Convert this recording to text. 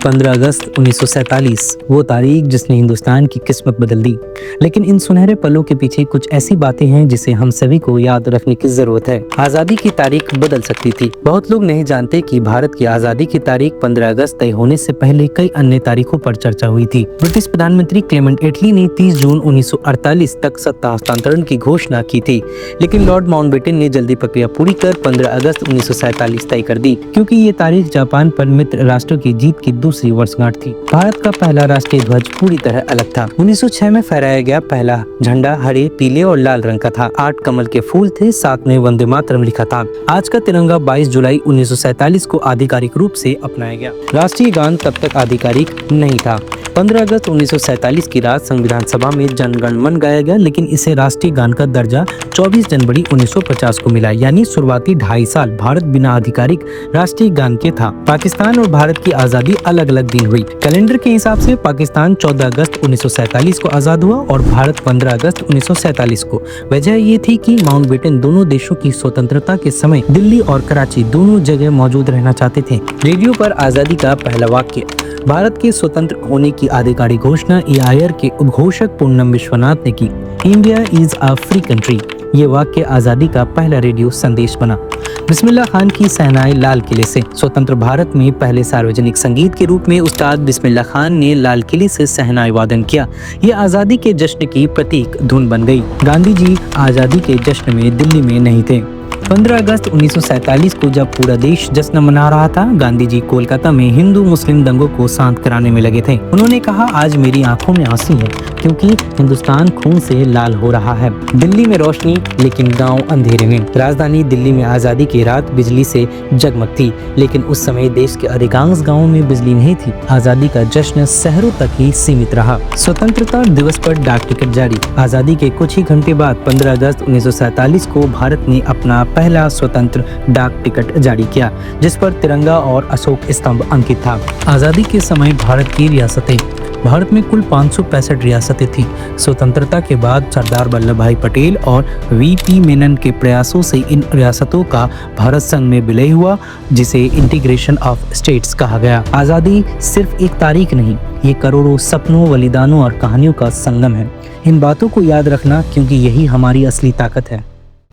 15 अगस्त 1947 वो तारीख जिसने हिंदुस्तान की किस्मत बदल दी। लेकिन इन सुनहरे पलों के पीछे कुछ ऐसी बातें हैं जिसे हम सभी को याद रखने की जरूरत है। आजादी की तारीख बदल सकती थी। बहुत लोग नहीं जानते कि भारत की आजादी की तारीख 15 अगस्त तय होने से पहले कई अन्य तारीखों पर चर्चा हुई थी। ब्रिटिश प्रधानमंत्री क्लेमेंट एटली ने 30 जून 1948 तक सत्ता हस्तांतरण की घोषणा की थी, लेकिन लॉर्ड माउंटबेटन ने जल्दी प्रक्रिया पूरी कर 15 अगस्त 1947 तय कर दी, क्योंकि ये तारीख जापान पर मित्र राष्ट्रों की जीत की दूसरी वर्षगांठ थी। भारत का पहला राष्ट्रीय ध्वज पूरी तरह अलग था। 1906 में फहराया गया पहला झंडा हरे, पीले और लाल रंग का था। 8 कमल के फूल थे, साथ में वंदे मातरम लिखा था। आज का तिरंगा 22 जुलाई 1947 को आधिकारिक रूप से अपनाया गया। राष्ट्रीय गान तब तक आधिकारिक नहीं था। 15 अगस्त 1947 की रात संविधान सभा में जन गण मन गाया गया, लेकिन इसे राष्ट्रीय गान का दर्जा 24 जनवरी 1950 को मिला, यानी शुरुआती 2.5 साल भारत बिना आधिकारिक राष्ट्रीय गान के था। पाकिस्तान और भारत की आजादी अलग अलग दिन हुई। कैलेंडर के हिसाब से पाकिस्तान 14 अगस्त 1947 को आजाद हुआ और भारत 15 अगस्त 1947 को। वजह ये थी कि माउंटबेटन दोनों देशों की स्वतंत्रता के समय दिल्ली और कराची दोनों जगह मौजूद रहना चाहते थे। रेडियो पर आजादी का पहला वाक्य। भारत के स्वतंत्र होने की आधिकारिक घोषणा EIR के उद्घोषक पूर्णम विश्वनाथ ने की। India is a free country, ये वाक्य आजादी का पहला रेडियो संदेश बना। बिस्मिल्लाह खान की सहनाई लाल किले से। स्वतंत्र भारत में पहले सार्वजनिक संगीत के रूप में उस्ताद बिस्मिल्लाह खान ने लाल किले से सहनाई वादन किया। ये आजादी के जश्न की प्रतीक धुन बन गई। गांधी जी आजादी के जश्न में दिल्ली में नहीं थे। 15 अगस्त 1947 को जब पूरा देश जश्न मना रहा था, गांधी जी कोलकाता में हिंदू मुस्लिम दंगों को शांत कराने में लगे थे। उन्होंने कहा, आज मेरी आंखों में आंसू है क्योंकि हिंदुस्तान खून से लाल हो रहा है। दिल्ली में रोशनी, लेकिन गांव अंधेरे में। राजधानी दिल्ली में आजादी की रात बिजली से जगमग थी, लेकिन उस समय देश के अधिकांश गाँवों में बिजली नहीं थी। आजादी का जश्न शहरों तक ही सीमित रहा। स्वतंत्रता दिवस पर डाक टिकट जारी। आजादी के कुछ ही घंटे बाद 15 अगस्त 1947 को भारत ने अपना पहला स्वतंत्र डाक टिकट जारी किया, जिस पर तिरंगा और अशोक स्तंभ अंकित था। आजादी के समय भारत की रियासतें। भारत में कुल 565 रियासतें थी। स्वतंत्रता के बाद सरदार वल्लभ भाई पटेल और VP मेनन के प्रयासों से इन रियासतों का भारत संघ में विलय हुआ, जिसे इंटीग्रेशन ऑफ स्टेट्स कहा गया। आजादी सिर्फ एक तारीख नहीं, ये करोड़ों सपनों, बलिदानों और कहानियों का संगम है। इन बातों को याद रखना, क्योंकि यही हमारी असली ताकत है।